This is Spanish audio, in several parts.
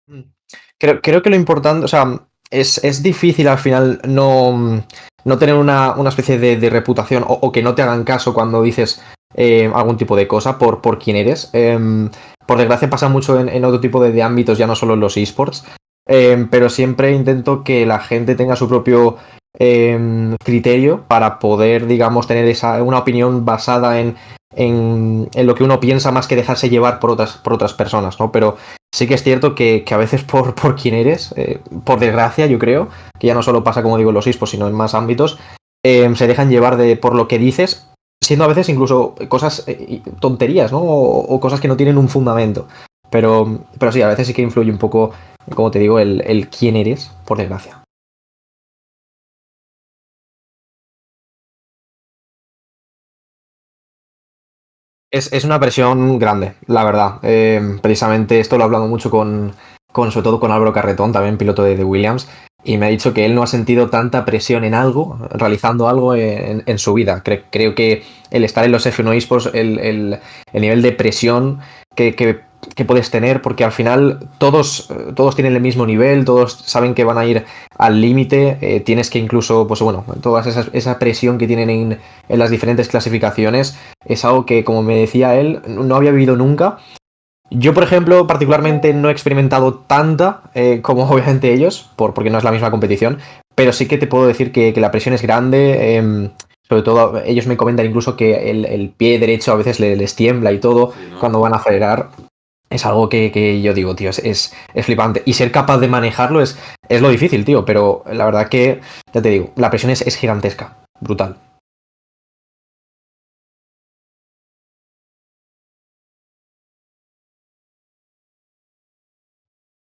Mm. Creo que lo importante, o sea, es difícil al final no tener una especie de reputación o que no te hagan caso cuando dices algún tipo de cosa por quién eres. Por desgracia pasa mucho en otro tipo de ámbitos, ya no solo en los esports. Pero siempre intento que la gente tenga su propio criterio para poder, digamos, tener una opinión basada en lo que uno piensa más que dejarse llevar por otras personas, ¿no? Pero sí que es cierto que a veces por quién eres, por desgracia, yo creo, que ya no solo pasa, como digo, en los esports, sino en más ámbitos, se dejan llevar por lo que dices, siendo a veces incluso cosas, tonterías, ¿no? O cosas que no tienen un fundamento. Pero sí, a veces sí que influye un poco, como te digo, el quién eres, por desgracia. Es una presión grande, la verdad. Precisamente esto lo he hablado mucho sobre todo con Álvaro Carretón, también piloto de Williams, y me ha dicho que él no ha sentido tanta presión en algo, realizando algo en su vida. Creo que el estar en los F1 eSports, el nivel de presión que puedes tener, porque al final todos tienen el mismo nivel, todos saben que van a ir al límite, tienes que incluso, pues bueno, esa presión que tienen en las diferentes clasificaciones es algo que, como me decía él, no había vivido nunca. Yo, por ejemplo, particularmente no he experimentado tanta como obviamente ellos, porque no es la misma competición, pero sí que te puedo decir que la presión es grande. Sobre todo, ellos me comentan incluso que el pie derecho a veces les tiembla y todo Sí, ¿no? cuando van a acelerar. Es algo que yo digo, tío, es flipante. Y ser capaz de manejarlo es lo difícil, tío, pero la verdad que, ya te digo, la presión es gigantesca, brutal.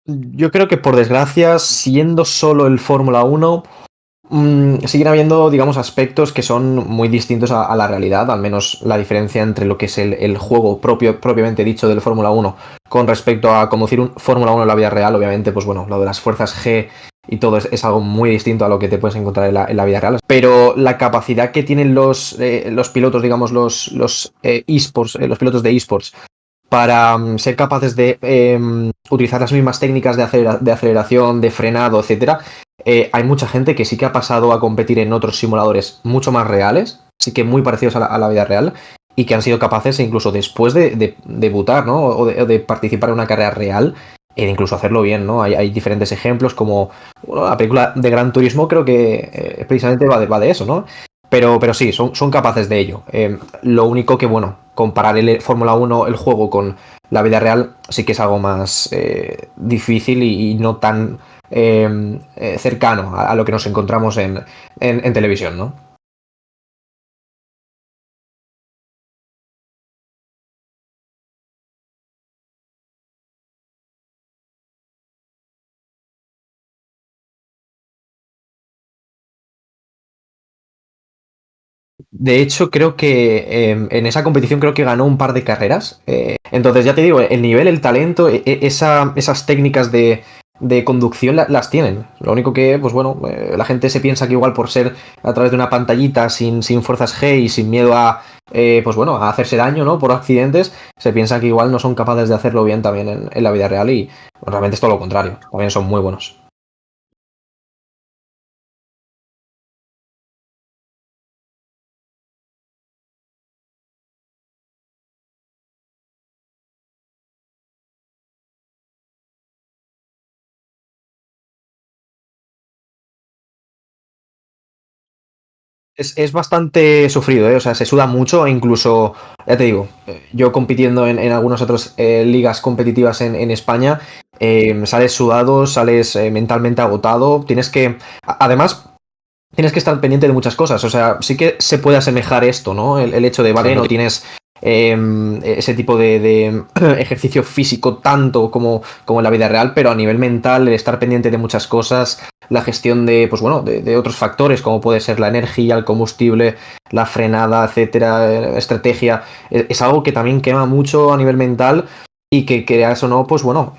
Yo creo que por desgracia, siendo solo el Fórmula Uno, siguen habiendo, digamos, aspectos que son muy distintos a la realidad, al menos la diferencia entre lo que es el juego propiamente dicho del Fórmula Uno con respecto a conducir un Fórmula Uno en la vida real, obviamente, pues bueno, lo de las fuerzas G y todo es algo muy distinto a lo que te puedes encontrar en la vida real. Pero la capacidad que tienen los pilotos, digamos, los esports, los pilotos de esports, para ser capaces de utilizar las mismas técnicas de aceleración, de frenado, etcétera, hay mucha gente que sí que ha pasado a competir en otros simuladores mucho más reales, sí que muy parecidos a la vida real, y que han sido capaces, incluso después de debutar, ¿no? O de participar en una carrera real, e incluso hacerlo bien, ¿no? Hay diferentes ejemplos, como bueno, la película de Gran Turismo, creo que precisamente va de eso, ¿no? Pero sí, son capaces de ello. Lo único que, bueno, comparar el Fórmula Uno el juego, con la vida real, sí que es algo más difícil y no tan cercano a lo que nos encontramos en televisión, ¿no? De hecho, creo que en esa competición creo que ganó un par de carreras. Entonces, ya te digo, el nivel, el talento, esas técnicas de conducción las tienen. Lo único que, pues bueno, la gente se piensa que igual por ser a través de una pantallita sin fuerzas G y sin miedo pues bueno, a hacerse daño, ¿no? Por accidentes, se piensa que igual no son capaces de hacerlo bien también en la vida real y realmente es todo lo contrario. También son muy buenos. Es bastante sufrido, ¿eh? O sea, se suda mucho, e incluso, ya te digo, yo compitiendo en algunas otras ligas competitivas en España, sales sudado, sales mentalmente agotado, además, tienes que estar pendiente de muchas cosas. O sea, sí que se puede asemejar esto, ¿no? El hecho de, vale, no tienes ese tipo de ejercicio físico tanto como en la vida real, pero a nivel mental, el estar pendiente de muchas cosas, la gestión de, pues bueno, de otros factores, como puede ser la energía, el combustible, la frenada, etcétera, estrategia, es algo que también quema mucho a nivel mental y que creas o no, pues bueno,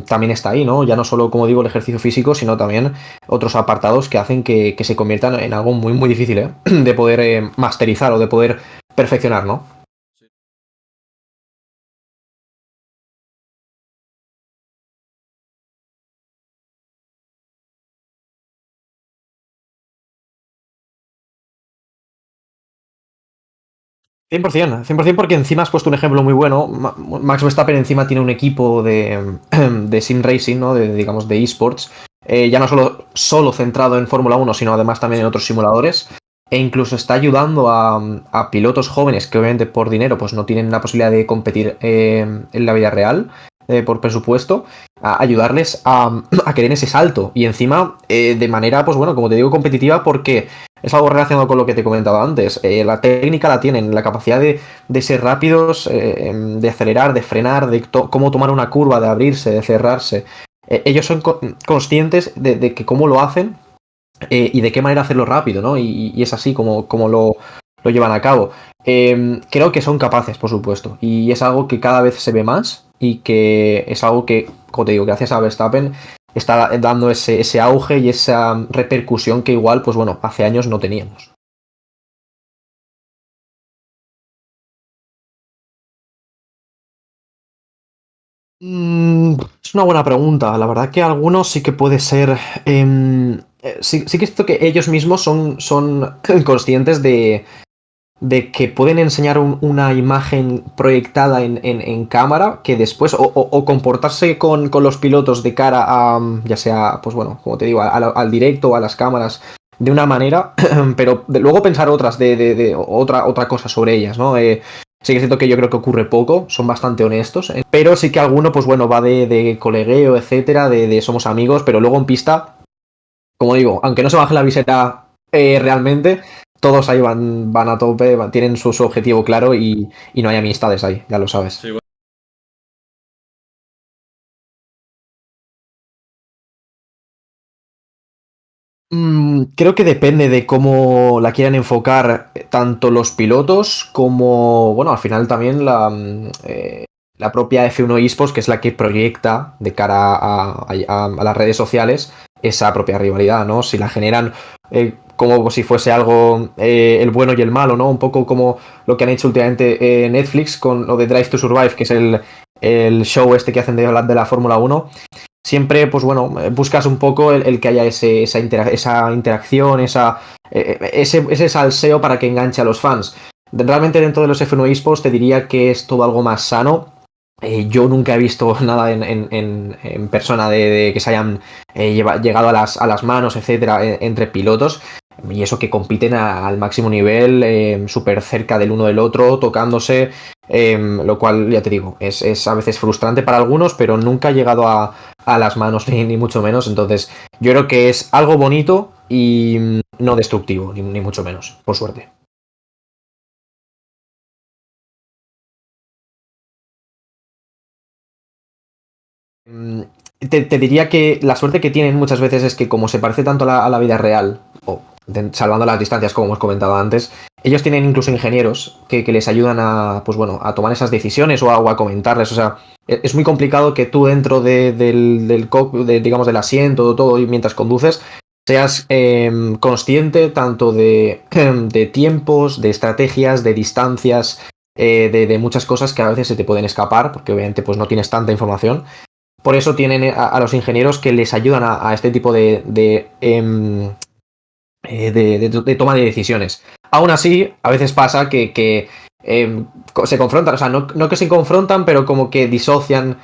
también está ahí, ¿no? Ya no solo, como digo, el ejercicio físico, sino también otros apartados que hacen que se conviertan en algo muy, muy difícil, ¿eh? De poder masterizar o de poder perfeccionar, ¿no? 100%, 100% porque encima has puesto un ejemplo muy bueno. Max Verstappen encima tiene un equipo de sim racing, ¿no? Digamos, de esports. Ya no solo centrado en Fórmula 1, sino además también en otros simuladores. E incluso está ayudando a pilotos jóvenes que obviamente por dinero pues no tienen la posibilidad de competir en la vida real, por presupuesto, a ayudarles a que den ese salto. Y encima, de manera, pues bueno, como te digo, competitiva, porque es algo relacionado con lo que te comentaba antes. La técnica la tienen, la capacidad de ser rápidos, de acelerar, de frenar, de cómo tomar una curva, de abrirse, de cerrarse. Ellos son conscientes de que cómo lo hacen y de qué manera hacerlo rápido, ¿no? Y es así como lo llevan a cabo. Creo que son capaces, por supuesto. Y es algo que cada vez se ve más y que es algo que, como te digo, gracias a Verstappen está dando ese auge y esa repercusión que igual, pues bueno, hace años no teníamos. Es una buena pregunta. La verdad que algunos sí que puede ser. Sí que es cierto que ellos mismos son conscientes de que pueden enseñar una imagen proyectada en cámara que después, o comportarse con los pilotos de cara a, ya sea, pues bueno, como te digo, al directo o a las cámaras de una manera, pero luego pensar otras, de otra cosa sobre ellas, ¿no? Sí que es cierto que yo creo que ocurre poco, son bastante honestos, pero sí que alguno, pues bueno, va de colegueo, etcétera, de somos amigos, pero luego en pista, como digo, aunque no se baje la visera realmente, todos ahí van a tope, tienen su objetivo claro y no hay amistades ahí, ya lo sabes. Sí, Creo que depende de cómo la quieran enfocar tanto los pilotos como, bueno, al final también la propia F1 eSports, que es la que proyecta de cara a las redes sociales esa propia rivalidad, ¿no? Si la generan como si fuese algo el bueno y el malo, ¿no? Un poco como lo que han hecho últimamente Netflix con lo de Drive to Survive, que es el show este que hacen de la Fórmula 1. Siempre, pues bueno, buscas un poco el que haya esa interacción, ese salseo para que enganche a los fans. Realmente dentro de los F1 eSports te diría que es todo algo más sano. Yo nunca he visto nada en persona de que se hayan llegado a las manos, etcétera, entre pilotos. Y eso que compiten al máximo nivel, súper cerca del uno del otro, tocándose, lo cual, ya te digo, es a veces frustrante para algunos, pero nunca ha llegado a las manos ni mucho menos. Entonces, yo creo que es algo bonito y no destructivo, ni mucho menos, por suerte. Mm, te diría que la suerte que tienen muchas veces es que como se parece tanto a la vida real, o salvando las distancias como hemos comentado antes, ellos tienen incluso ingenieros que les ayudan a, pues bueno, a tomar esas decisiones o a comentarles. O sea, es muy complicado que tú dentro digamos, del asiento, todo, y mientras conduces, seas consciente tanto de tiempos, de estrategias, de distancias, de muchas cosas que a veces se te pueden escapar, porque obviamente pues no tienes tanta información. Por eso tienen a los ingenieros que les ayudan a este tipo de toma de decisiones. Aún así, a veces pasa que se confrontan, o sea, no que se confrontan, pero como que disocian,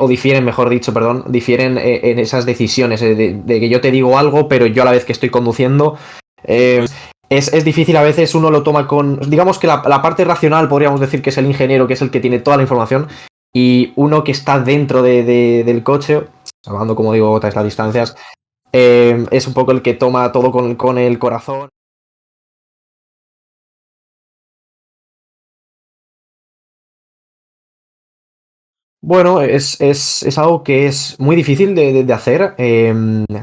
o difieren, mejor dicho, perdón, difieren en esas decisiones, de que yo te digo algo, pero yo a la vez que estoy conduciendo, eh, es difícil a veces, uno lo toma con, digamos que la parte racional podríamos decir que es el ingeniero, que es el que tiene toda la información, y uno que está dentro del coche, hablando como digo, otras las distancias, es un poco el que toma todo con el corazón. Bueno, es algo que es muy difícil de hacer,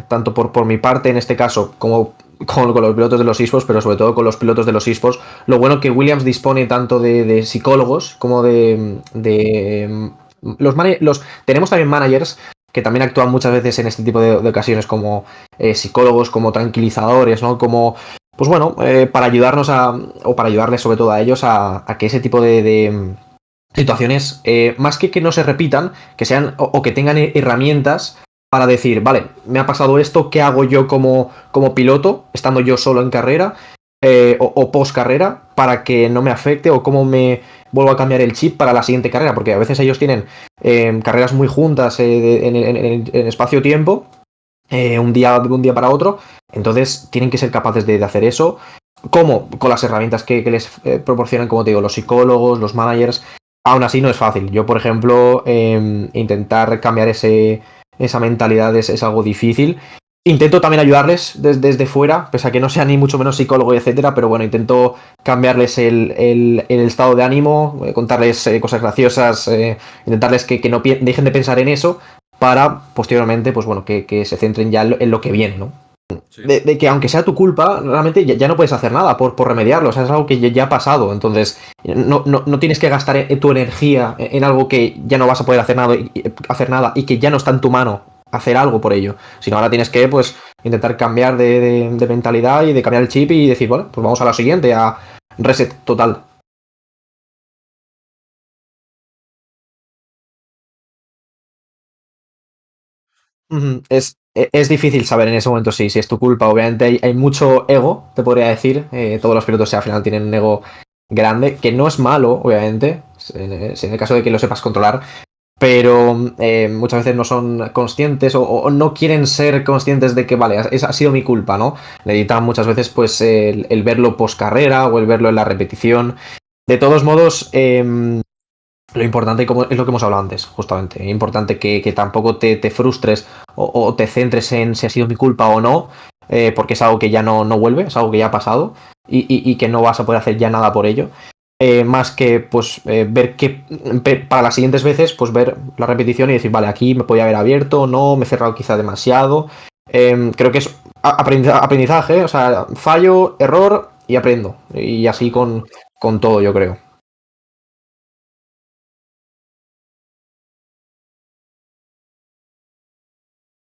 tanto por mi parte en este caso, como con los pilotos de los esports, pero sobre todo con los pilotos de los esports. Lo bueno que Williams dispone tanto de psicólogos como tenemos también managers que también actúan muchas veces en este tipo de ocasiones como psicólogos, como tranquilizadores, ¿no? Como, pues bueno, para ayudarnos o para ayudarles sobre todo a ellos a que ese tipo de situaciones, más que no se repitan, que sean o que tengan herramientas para decir, vale, me ha pasado esto, ¿qué hago yo como piloto, estando yo solo en carrera? o post carrera para que no me afecte o cómo me vuelvo a cambiar el chip para la siguiente carrera, porque a veces ellos tienen carreras muy juntas en espacio-tiempo, un día para otro, entonces tienen que ser capaces de hacer eso. ¿Cómo? Con las herramientas que les proporcionan, como te digo, los psicólogos, los managers. Aún así no es fácil. Yo, por ejemplo, intentar cambiar esa mentalidad es algo difícil. Intento también ayudarles desde fuera, pese a que no sea ni mucho menos psicólogo, etcétera, pero bueno, intento cambiarles el estado de ánimo, contarles cosas graciosas, intentarles que no dejen de pensar en eso para posteriormente, pues bueno, que se centren ya en lo que viene, ¿no? Sí. De que aunque sea tu culpa, realmente ya no puedes hacer nada por remediarlo. O sea, es algo que ya ha pasado. Entonces, no tienes que gastar tu energía en algo que ya no vas a poder hacer nada y que ya no está en tu mano hacer algo por ello. Sino ahora tienes que, pues, intentar cambiar de mentalidad y de cambiar el chip y decir, bueno, pues vamos a la siguiente, a reset total. Es difícil saber en ese momento si es tu culpa. Obviamente hay mucho ego, te podría decir. Todos los pilotos al final tienen un ego grande, que no es malo, obviamente, en el caso de que lo sepas controlar, pero muchas veces no son conscientes o no quieren ser conscientes de que, vale, ha sido mi culpa, ¿no? Necesitan muchas veces pues el verlo post carrera o el verlo en la repetición. De todos modos, lo importante como es lo que hemos hablado antes, justamente. Es importante que tampoco te frustres o te centres en si ha sido mi culpa o no, porque es algo que ya no vuelve, es algo que ya ha pasado y que no vas a poder hacer ya nada por ello. Más que pues ver que para las siguientes veces, pues ver la repetición y decir, vale, aquí me podía haber abierto, no, me he cerrado quizá demasiado. Creo que es aprendizaje, o sea, fallo, error y aprendo. Y así con todo, yo creo.